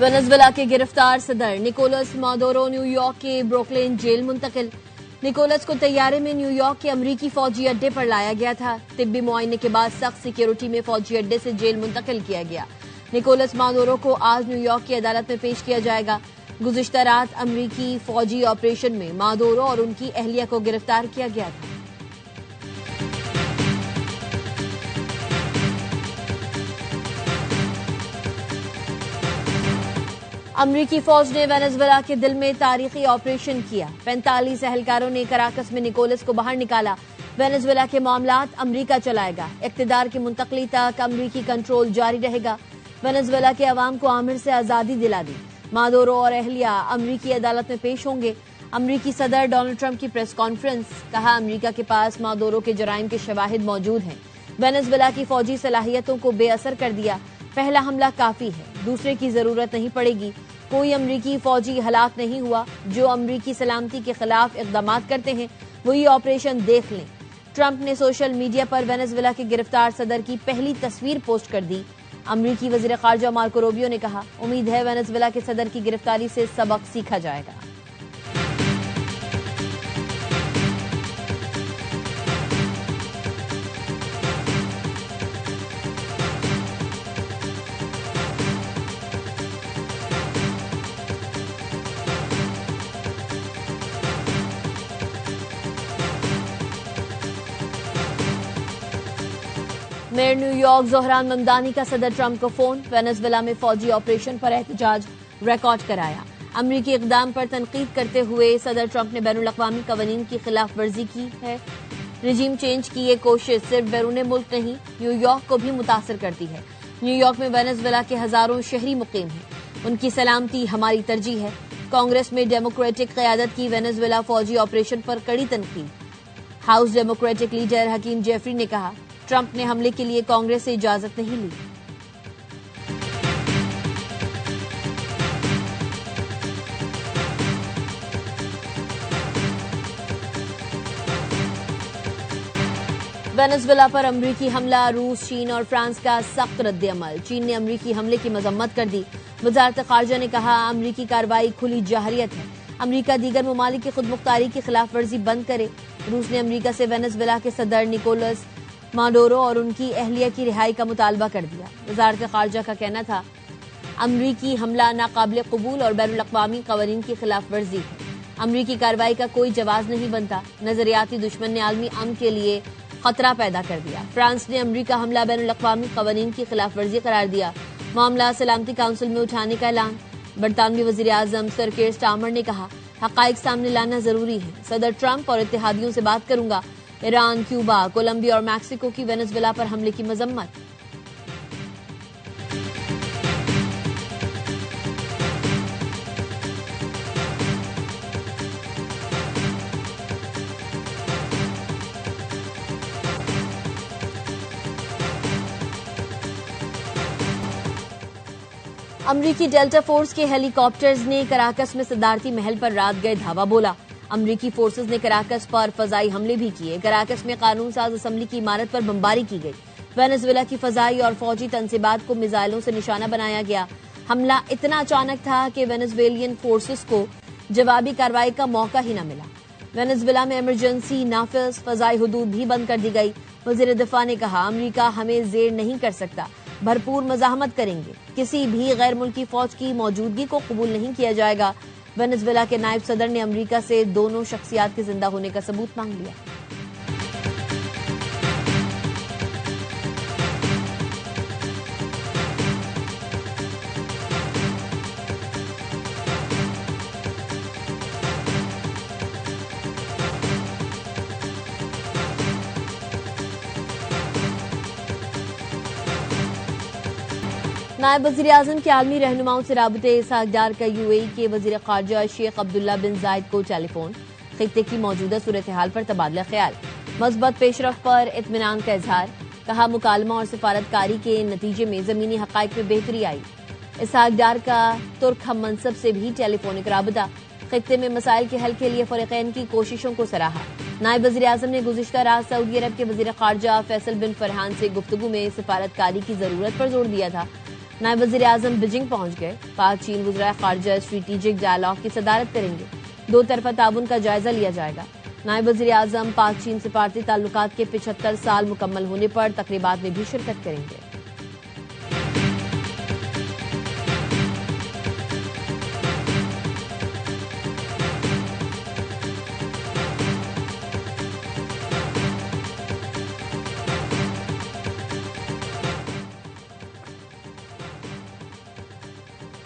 Venezuela کے گرفتار صدر نکولس مادورو نیو یارک کے بروکلین جیل منتقل۔ نکولس کو طیارے میں نیو یارک کے امریکی فوجی اڈے پر لایا گیا تھا۔ طبی معائنے کے بعد سخت سیکیورٹی میں فوجی اڈے سے جیل منتقل کیا گیا۔ نکولس مادورو کو آج نیو یارک کی عدالت میں پیش کیا جائے گا۔ گزشتہ رات امریکی فوجی آپریشن میں مادورو اور ان کی اہلیہ کو گرفتار کیا گیا تھا۔ امریکی فوج نے وینزویلا کے دل میں تاریخی آپریشن کیا۔ 45 اہلکاروں نے کراکس میں نکولس کو باہر نکالا۔ وینزویلا کے معاملات امریکہ چلائے گا۔ اقتدار کی منتقلی تک امریکی کنٹرول جاری رہے گا۔ وینزویلا کے عوام کو آمر سے آزادی دلا دی۔ مادورو اور اہلیہ امریکی عدالت میں پیش ہوں گے۔ امریکی صدر ڈونلڈ ٹرمپ کی پریس کانفرنس، کہا امریکہ کے پاس مادورو کے جرائم کے شواہد موجود ہیں۔ وینزویلا کی فوجی صلاحیتوں کو بے اثر کر دیا۔ پہلا حملہ کافی ہے، دوسرے کی ضرورت نہیں پڑے گی۔ کوئی امریکی فوجی ہلاک نہیں ہوا۔ جو امریکی سلامتی کے خلاف اقدامات کرتے ہیں وہ یہ آپریشن دیکھ لیں۔ ٹرمپ نے سوشل میڈیا پر وینزویلا کے گرفتار صدر کی پہلی تصویر پوسٹ کر دی۔ امریکی وزیر خارجہ مارکو روبیو نے کہا، امید ہے وینزویلا کے صدر کی گرفتاری سے سبق سیکھا جائے گا۔ Mayor new York Dhahran Mamdani کا صدر ٹرمپ کو فون۔ وینزویلا میں فوجی آپریشن پر احتجاج ریکارڈ کرایا۔ امریکی اقدام پر تنقید کرتے ہوئے صدر ٹرمپ نے بین الاقوامی قوانین کی خلاف ورزی کی ہے۔ رجیم چینج کی یہ کوشش صرف بیرون ملک نہیں، نیو یارک کو بھی متاثر کرتی ہے۔ نیو یارک میں وینزویلا کے ہزاروں شہری مقیم ہیں۔ ان کی سلامتی ہماری ترجیح ہے۔ کانگریس میں ڈیموکریٹک قیادت کی وینزویلا فوجی آپریشن پر کڑی تنقید۔ ہاؤس ڈیموکریٹک لیڈر حکیم جیفری نے کہا، ٹرمپ نے حملے کے لیے کانگریس سے اجازت نہیں لی۔ وینزویلا پر امریکی حملہ، روس، چین اور فرانس کا سخت رد عمل۔ چین نے امریکی حملے کی مذمت کر دی۔ وزارت خارجہ نے کہا، امریکی کارروائی کھلی جارحیت ہے۔ امریکہ دیگر ممالک کی خود مختاری کی خلاف ورزی بند کرے۔ روس نے امریکہ سے وینزویلا کے صدر نکولس مادورو اور ان کی اہلیہ کی رہائی کا مطالبہ کر دیا۔ وزارت خارجہ کا کہنا تھا، امریکی حملہ ناقابل قبول اور بین الاقوامی قوانین کی خلاف ورزی ہے۔ امریکی کارروائی کا کوئی جواز نہیں بنتا۔ نظریاتی دشمن نے عالمی امن کے لیے خطرہ پیدا کر دیا۔ فرانس نے امریکہ حملہ بین الاقوامی قوانین کی خلاف ورزی قرار دیا۔ معاملہ سلامتی کونسل میں اٹھانے کا اعلان۔ برطانوی وزیر اعظم سر کیئر سٹارمر نے کہا، حقائق سامنے لانا ضروری ہے۔ صدر ٹرمپ اور اتحادیوں سے بات کروں گا۔ ایران، کیوبا، کولمبیا اور میکسیکو کی وینزویلا پر حملے کی مذمت۔ امریکی ڈیلٹا فورس کے ہیلی کاپٹرز نے کراکس میں صدارتی محل پر رات گئے دھاوا بولا۔ امریکی فورسز نے کراکس پر فضائی حملے بھی کیے۔ کراکس میں قانون ساز اسمبلی کی عمارت پر بمباری کی گئی۔ وینزویلا کی فضائی اور فوجی تنصیبات کو میزائلوں سے نشانہ بنایا گیا۔ حملہ اتنا اچانک تھا کہ وینزویلین فورسز کو جوابی کارروائی کا موقع ہی نہ ملا۔ وینزویلا میں ایمرجنسی نافذ، فضائی حدود بھی بند کر دی گئی۔ وزیر دفاع نے کہا، امریکہ ہمیں زیر نہیں کر سکتا، بھرپور مزاحمت کریں گے۔ کسی بھی غیر ملکی فوج کی موجودگی کو قبول نہیں کیا جائے گا۔ وینزویلا کے نائب صدر نے امریکہ سے دونوں شخصیات کے زندہ ہونے کا ثبوت مانگ لیا۔ نائب وزیر اعظم کے عالمی رہنماؤں سے رابطے، اسحاق ڈار کا یو اے ای کے وزیر خارجہ شیخ عبداللہ بن زائد کو ٹیلی فون۔ خطے کی موجودہ صورتحال پر تبادلہ خیال، مثبت پیش رفت پر اطمینان کا اظہار۔ کہا، مکالمہ اور سفارتکاری کے نتیجے میں زمینی حقائق میں بہتری آئی۔ اسحاق ڈار کا ترک ہم منصب سے بھی ٹیلی فونک رابطہ، خطے میں مسائل کے حل کے لیے فریقین کی کوششوں کو سراہا۔ نائب وزیر اعظم نے گزشتہ رات سعودی عرب کے وزیر خارجہ فیصل بن فرحان سے گفتگو میں سفارتکاری کی ضرورت پر زور دیا تھا۔ نائب وزیر اعظم بیجنگ پہنچ گئے۔ پاک چین وزرائے خارجہ اسٹریٹجک ڈائیلاگ کی صدارت کریں گے۔ دو طرفہ تعاون کا جائزہ لیا جائے گا۔ نائب وزیر اعظم پاک چین سفارتی تعلقات کے 75 سال مکمل ہونے پر تقریبات میں بھی شرکت کریں گے۔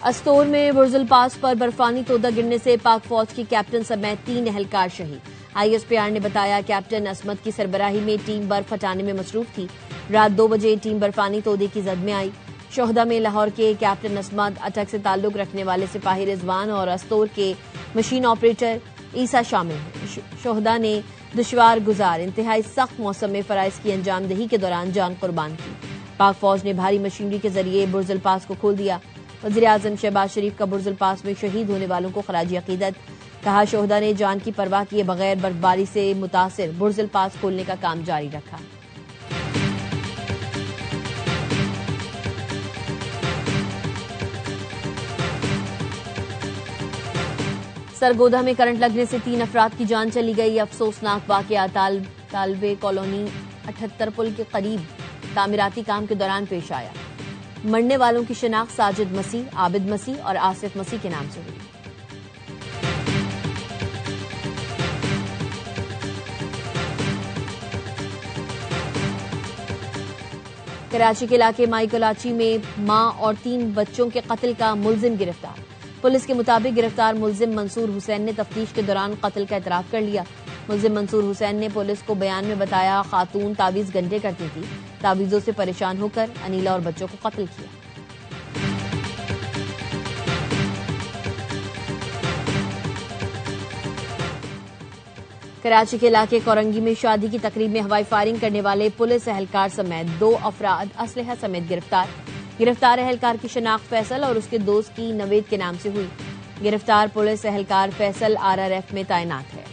استور میں برج الپاس پر برفانی تودہ گرنے سے پاک فوج کی کیپٹن سمیت 3 اہلکار شہید۔ آئی ایس پی آر نے بتایا کیپٹن عصمت کی سربراہی میں ٹیم برف ہٹانے میں مصروف تھی۔ رات 2 بجے ٹیم برفانی تودے کی زد میں آئی۔ شہداء میں لاہور کے کیپٹن عصمت، اٹک سے تعلق رکھنے والے سپاہی رضوان اور استور کے مشین آپریٹر عیسیٰ شامل ہیں۔ شہداء نے دشوار گزار انتہائی سخت موسم میں فرائض کی انجام دہی کے دوران جان قربان کی۔ پاک فوج نے بھاری مشینری کے ذریعے برج الپاس کو کھول دیا۔ وزیر اعظم شہباز شریف کا برج الپاس میں شہید ہونے والوں کو خراج عقیدت۔ کہا شہداء نے جان کی پرواہ کیے بغیر برفباری سے متاثر برج الپاس کھولنے کا کام جاری رکھا۔ سرگودا میں کرنٹ لگنے سے 3 افراد کی جان چلی گئی۔ افسوسناک واقعہ طالبے کالونی 78 پل کے قریب تعمیراتی کام کے دوران پیش آیا۔ مرنے والوں کی شناخت ساجد مسیح، عابد مسیح اور آصف مسیح کے نام سے ہوئی۔ کراچی کے علاقے مائی کلاچی میں ماں اور 3 بچوں کے قتل کا ملزم گرفتار۔ پولیس کے مطابق گرفتار ملزم منصور حسین نے تفتیش کے دوران قتل کا اعتراف کر لیا۔ ملزم منصور حسین نے پولیس کو بیان میں بتایا خاتون تعویذ گنڈے کرتی تھی، تعویذوں سے پریشان ہو کر انیلا اور بچوں کو قتل کیا۔ کراچی کے علاقے کورنگی میں شادی کی تقریب میں ہوائی فائرنگ کرنے والے پولیس اہلکار سمیت 2 افراد اسلحہ سمیت گرفتار اہلکار کی شناخت فیصل اور اس کے دوست کی نوید کے نام سے ہوئی۔ گرفتار پولیس اہلکار فیصل RRF میں تعینات ہے۔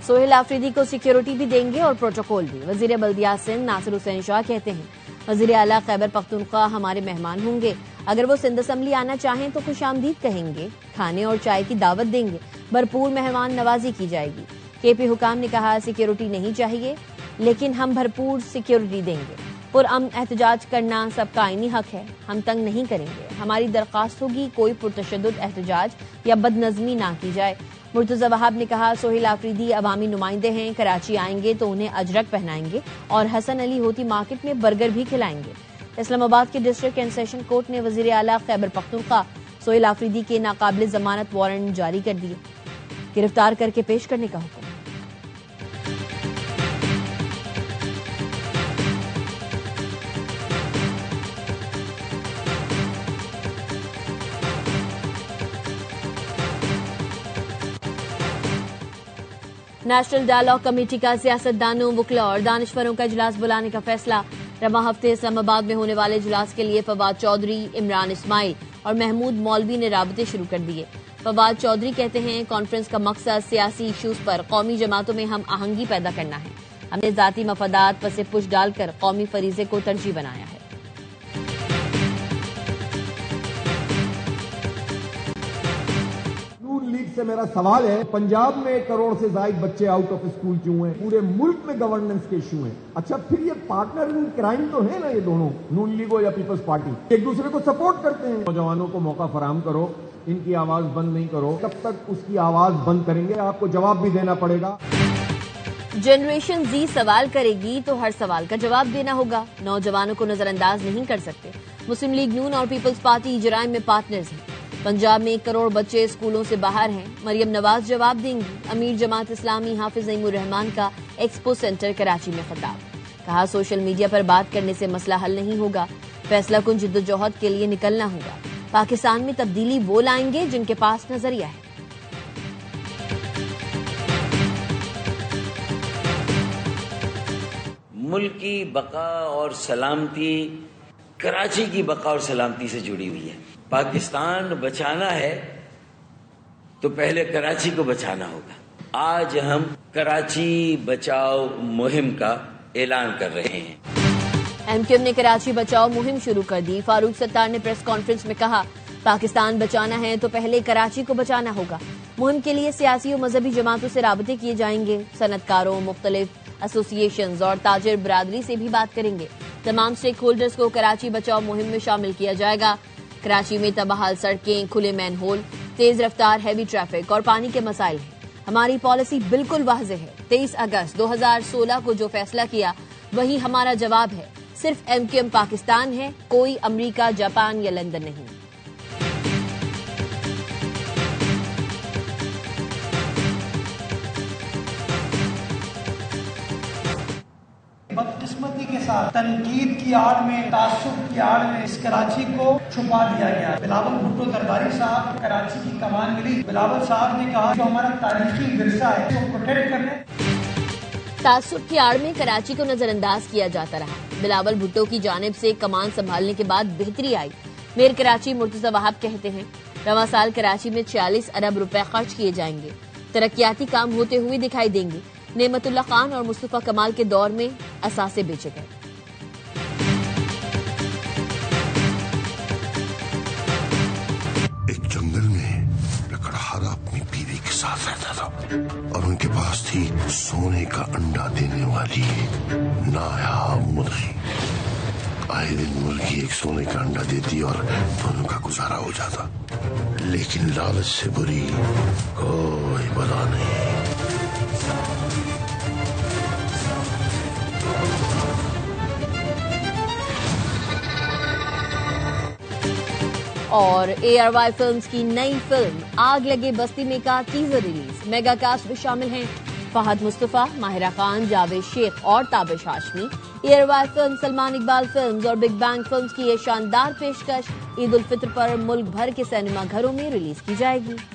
سہیل آفریدی کو سیکیورٹی بھی دیں گے اور پروٹوکول بھی۔ وزیر بلدیات سندھ ناصر حسین شاہ کہتے ہیں وزیر اعلیٰ خیبر پختونخوا ہمارے مہمان ہوں گے، اگر وہ سندھ اسمبلی آنا چاہیں تو خوش آمدید کہیں گے، کھانے اور چائے کی دعوت دیں گے، بھرپور مہمان نوازی کی جائے گی۔ KP حکام نے کہا سیکیورٹی نہیں چاہیے لیکن ہم بھرپور سیکیورٹی دیں گے۔ پرامن احتجاج کرنا سب کا آئینی حق ہے، ہم تنگ نہیں کریں گے۔ ہماری درخواست ہوگی کوئی پرتشدد احتجاج یا بدنظمی نہ کی جائے۔ مرتضی وہاب نے کہا سہیل آفریدی عوامی نمائندے ہیں، کراچی آئیں گے تو انہیں اجرک پہنائیں گے اور حسن علی ہوتی مارکیٹ میں برگر بھی کھلائیں گے۔ اسلام آباد کے ڈسٹرکٹ اینڈ سیشن کورٹ نے وزیر اعلیٰ خیبر پختونخوا سہیل آفریدی کے ناقابل ضمانت وارنٹ جاری کر دیے، گرفتار کر کے پیش کرنے کا حکم۔ نیشنل ڈائیلاگ کمیٹی کا سیاستدانوں، وکلاء اور دانشوروں کا اجلاس بلانے کا فیصلہ۔ رواں ہفتے اسلام آباد میں ہونے والے اجلاس کے لیے فواد چودھری، عمران اسماعیل اور محمود مولوی نے رابطے شروع کر دیے۔ فواد چودھری کہتے ہیں کانفرنس کا مقصد سیاسی ایشوز پر قومی جماعتوں میں ہم آہنگی پیدا کرنا ہے۔ ہم نے ذاتی مفادات پس پش ڈال کر قومی فریضے کو ترجیح بنایا ہے۔ سے میرا سوال ہے پنجاب میں 1 کروڑ سے زائد بچے آؤٹ آف اسکول کیوں ہیں؟ پورے ملک میں گورننس کے ایشو ہیں۔ اچھا پھر یہ پارٹنر ان کرائم تو ہے نا، یہ دونوں نون لیگ یا پیپلز پارٹی ایک دوسرے کو سپورٹ کرتے ہیں۔ نوجوانوں کو موقع فراہم کرو، ان کی آواز بند نہیں کرو۔ کب تک اس کی آواز بند کریں گے؟ آپ کو جواب بھی دینا پڑے گا۔ جنریشن زی سوال کرے گی تو ہر سوال کا جواب دینا ہوگا۔ نوجوانوں کو نظر انداز نہیں کر سکتے۔ مسلم لیگ نون اور پیپلز پارٹی جرائم میں پارٹنرز ہیں۔ پنجاب میں 1 کروڑ بچے اسکولوں سے باہر ہیں، مریم نواز جواب دیں گی۔ امیر جماعت اسلامی حافظ نعیم الرحمان کا ایکسپو سینٹر کراچی میں خطاب۔ کہا سوشل میڈیا پر بات کرنے سے مسئلہ حل نہیں ہوگا، فیصلہ کن جدوجہد کے لیے نکلنا ہوگا۔ پاکستان میں تبدیلی وہ لائیں گے جن کے پاس نظریہ ہے۔ ملک کی بقا اور سلامتی کراچی کی بقا اور سلامتی سے جڑی ہوئی ہے۔ پاکستان بچانا ہے تو پہلے کراچی کو بچانا ہوگا۔ آج ہم کراچی بچاؤ مہم کا اعلان کر رہے ہیں۔ ایم کیو ایم نے کراچی بچاؤ مہم شروع کر دی۔ فاروق ستار نے پریس کانفرنس میں کہا، پاکستان بچانا ہے تو پہلے کراچی کو بچانا ہوگا۔ مہم کے لیے سیاسی و مذہبی جماعتوں سے رابطے کیے جائیں گے۔ صنعت کاروں، مختلف ایسوسی ایشنز اور تاجر برادری سے بھی بات کریں گے۔ تمام سٹیک ہولڈرز کو کراچی بچاؤ مہم میں شامل کیا جائے گا۔ کراچی میں تباہال سڑکیں، کھلے مین ہول، تیز رفتار ہیوی ٹریفک اور پانی کے مسائل ہیں۔ ہماری پالیسی بالکل واضح ہے۔ 23 اگست 2016 کو جو فیصلہ کیا وہی ہمارا جواب ہے۔ صرف ایم کیو ایم پاکستان ہے، کوئی امریکہ، جاپان یا لندن نہیں۔ بدقسمتی کے ساتھ تنقید کی آڑ میں، تعصب کی آڑ میں اس کراچی کو چھپا دیا گیا۔ بلاول بھٹو درباری صاحب کراچی کی کمان ملی، بلاول صاحب نے کہا جو ہمارا تاریخی ورثہ ہے اس کو پروٹیکٹ کرنے۔ تعصب کی آڑ میں کراچی کو نظر انداز کیا جاتا رہا۔ بلاول بھٹو کی جانب سے کمان سنبھالنے کے بعد بہتری آئی۔ میر کراچی مرتضی وہاب کہتے ہیں، رواں سال کراچی میں 46 ارب روپے خرچ کیے جائیں گے۔ ترقیاتی کام ہوتے ہوئے دکھائی دیں گے۔ نعمت اللہ خان اور مصطفیٰ کمال کے دور میں اثاثے بیچے گئے۔ ایک جنگل میں لکڑہارا اپنی بیوی کے ساتھ رہتا تھا اور ان کے پاس تھی سونے کا انڈا دینے والی نایاب مرغی۔ آئے دن مرغی ایک سونے کا انڈا دیتی اور دونوں کا گزارا ہو جاتا، لیکن لالچ سے بری کوئی بلا نہیں۔ اور اے آر وائی فلمز کی نئی فلم آگ لگے بستی میں کا ٹیزر ریلیز۔ میگا کاسٹ میں شامل ہیں فہد مصطفیٰ، ماہرہ خان، جاوید شیخ اور تابش ہاشمی۔ اے آر وائی فلم سلمان اقبال فلمز اور بگ بینگ فلمز کی یہ شاندار پیشکش عید الفطر پر ملک بھر کے سینما گھروں میں ریلیز کی جائے گی۔